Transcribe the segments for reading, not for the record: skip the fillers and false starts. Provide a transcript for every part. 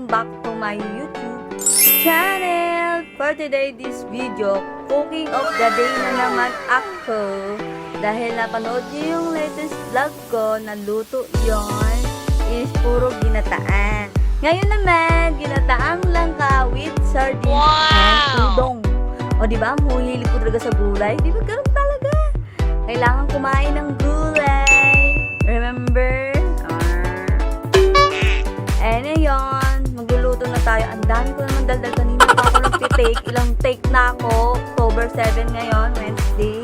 back to my YouTube channel. For today, this video, cooking of the day na naman ako. Dahil napanood niyo yung latest vlog ko, na luto yon is puro ginataan. Ngayon naman, ginataang langka with sardines and udong. O diba, muhilig ko talaga sa gulay. Di ba ganun talaga? Kailangan kumain ng gulay. Remember? And yun, magluluto na tayo. Ang dami ko naman daldal kanina pa ako nag-take. Ilang take na ako. October 7 ngayon, Wednesday.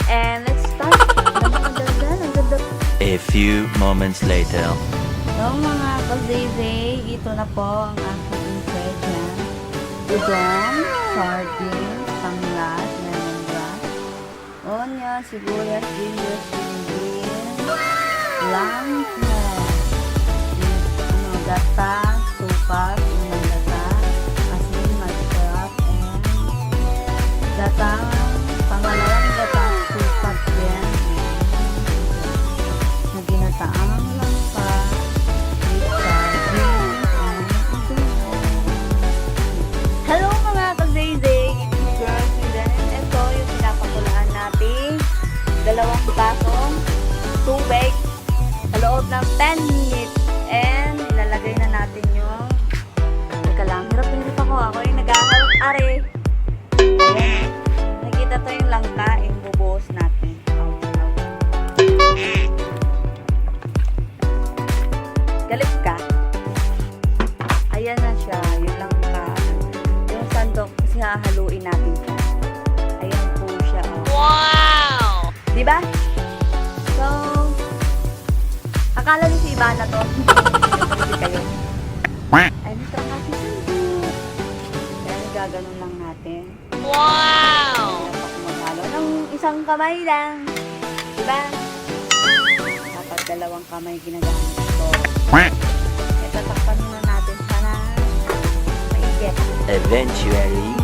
And let's start. Ang ganda. A few moments later. So mga kasiszyyy, ito na po ang aking insert na Odong, Sardines, Tanglad, lemongrass, onion, Sibuyas, ginger, langka, Unang Gata, sukat, Unang Gata, Asin, Sarap, and pangalawang gata, sukat yan. Ginataang Langka. Hello mga kasiszyyy, it's Ghurl Sweden. Ito yung pinapakuluan natin 2 basong tubig sa loob ng 10 minutes. And ilalagay na natin yung teka lang, hirap ako. Ako yung nag-aaral-are. Ayan, nakikita to yung langka, yung bubuhos natin. Galit ka? Ayan na siya, yung langka. Yung sandok, kasi hahaluin natin siya. Ayan po siya. Oh. Wow! Diba? So, akala niyo si iba na to. Hindi kayo. Ay, nito ang aking sandok. Kaya gaganon lang natin. Wow! Maghalo ng isang kamay lang. Diba? Dapat 2 kamay ginagamit ko. Tatakpan muna natin siya na maigit. Eventually.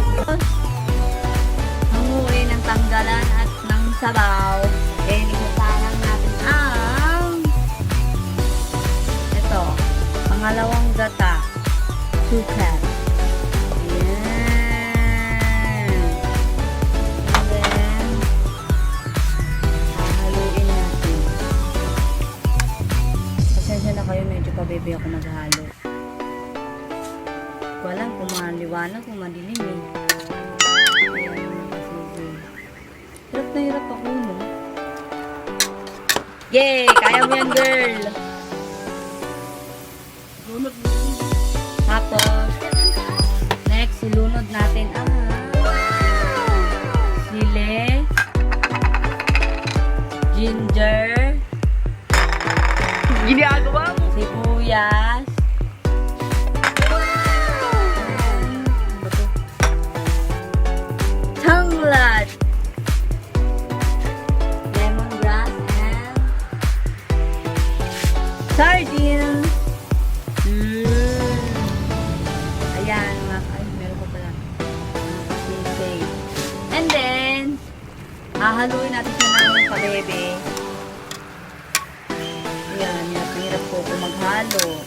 Hanguin ng tanggalan at ng sabaw. And isasalang natin ang ito, pangalawang gata. 2 cups. Ayan. And then, hahaluin natin. Pasensya na kayo, medyo pabebe ako maghalo. Walang kung maliwanag, kung madilim eh. Ayan, kasiszyyy. Hirap na hirap ako, no? Yay! Kaya mo yan, girl! Tapos, next, ilunod natin ang sili, ginger, ginagawa mo, sibuyas, tanglad, lemongrass, and sardines. Ayan, ay, meron ko pala. Kasiszyyy. And then, hahaluin natin siya ng pabebe. Ayan, hirap po kung maghalo.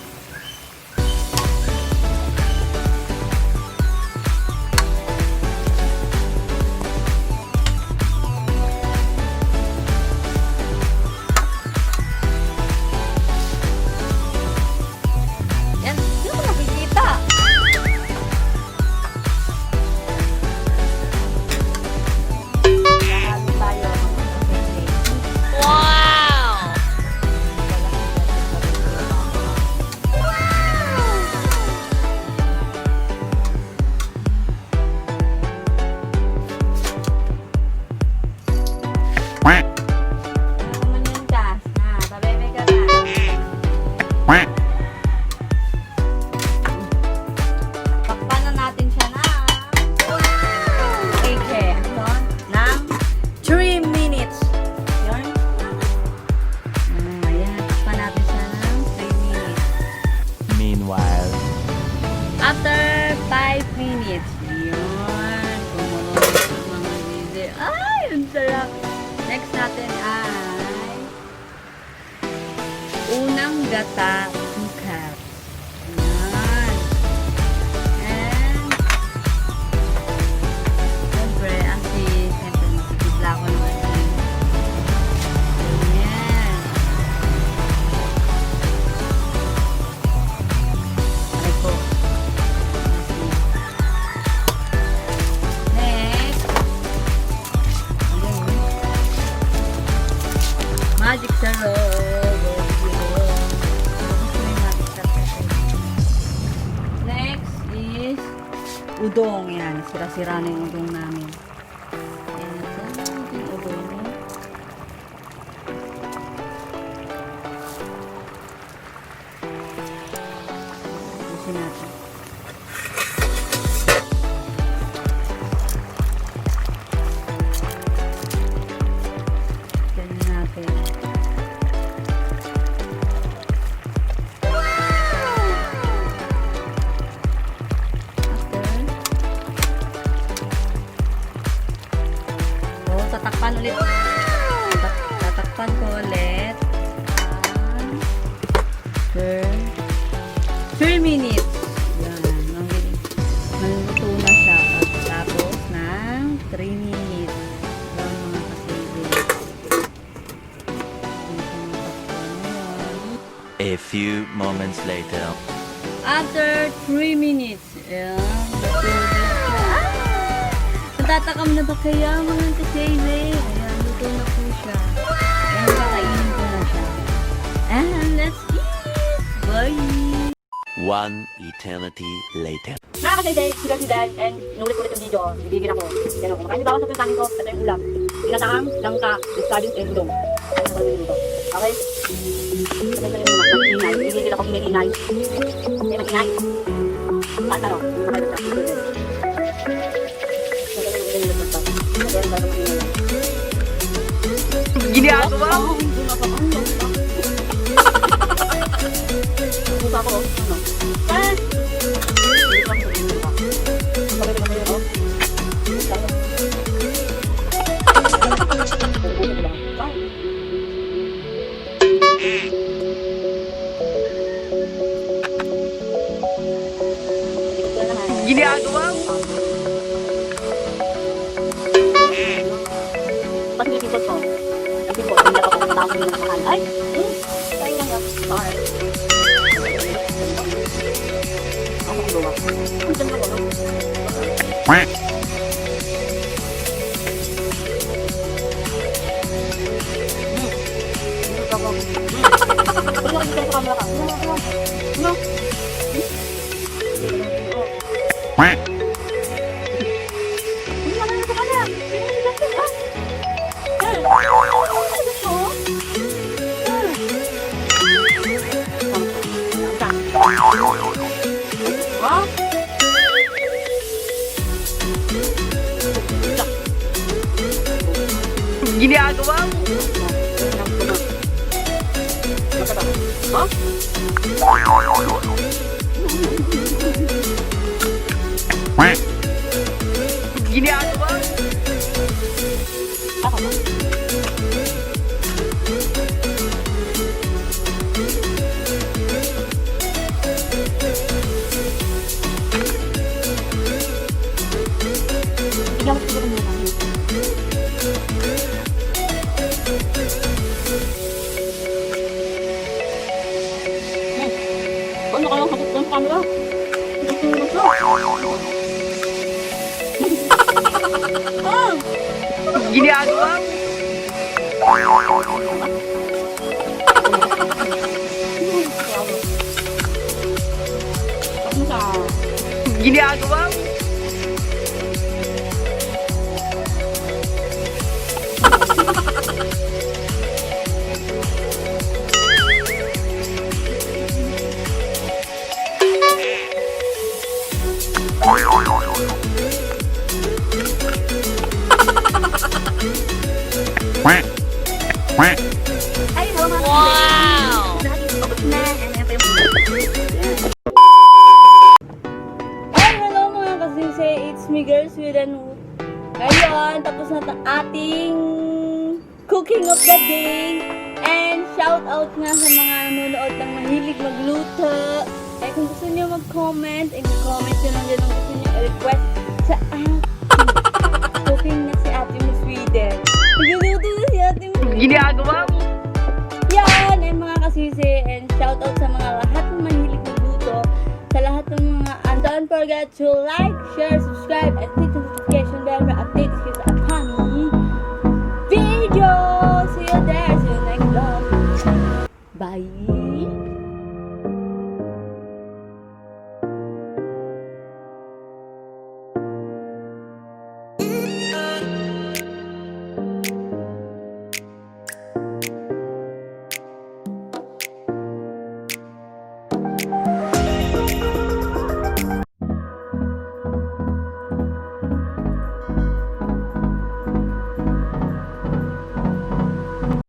Yan, hindi ko nakikita. Hahalo tayo. Wow! After 5 minutes. Yun. Kumunod ang mga video. Ay, ang sarap. Next natin ay Unang Gata 2 cups. Ayan. udong. Yan, sira-sira na yung udong namin. Ayan, so, yung udong. Ubusin natin. Ganyan natin. Tatakpan ulit. Tatakpan ko ulit. 3 minutes. Yan. Maluto na siya. Tapos ng 3 minutes. Yan mga kasiszyyy. A few moments later. After 3 minutes. Ayan. Natatakam na ba kaya mga kasiszyyy? Ayan, luto na po siya. Ayan, kakainin ko na siya. And let's eat! Bye! One eternity later. Mga kasiszyyy, sila si Dad, and inulit-ulit yung video. Bibigyan ako. Yan ako. Kumakain ba ako sa pinagkain ko? Ito yung ulam. Ginataang Langka, with Sardines and Odong. Ano sa dito? Okay? Ito yung mga mag-ingay. Bibigyan ako ingay-ingay. Okay, mag-ingay. Pataro. Ginagawa mo? Buka ko. Ano? Ginagawa mo? Ba't may pipot ko? Ang pipot, hindi ako kung tao nila mahal. Ay! Sorry lang yan. Sorry. Ako ang gawa. Ang ganda ko, no? Pag nakikita sa camera ka. No? Hindi naman sa kanya. Ginagawa mo? Ginagawa mo? Ano kayong kapit ng camera? Ginagawa mo? Ginagawa mo? Ay, Wow! Hey, hello mga kasiszyyy, it's me Ghurl Sweden. Ngayon, tapos na ating cooking of the day. And shout out nga sa mga nanonood ng mahilig magluto. Eh kung gusto niyo mag-comment, i-comment nyo lang dyan kung gusto niyo i-request sa ating cooking na si Ate mo Sweden. Nagluluto na si Ate mo. Ginagawa mo? Yan! And mga kasiszyyy, and shout out sa mga lahat ng mahilig magluto. Sa lahat ng mga, and don't forget to like, share, subscribe, and click the notification bell for updates kayo sa upcoming video. See you there. See you next vlog. Bye!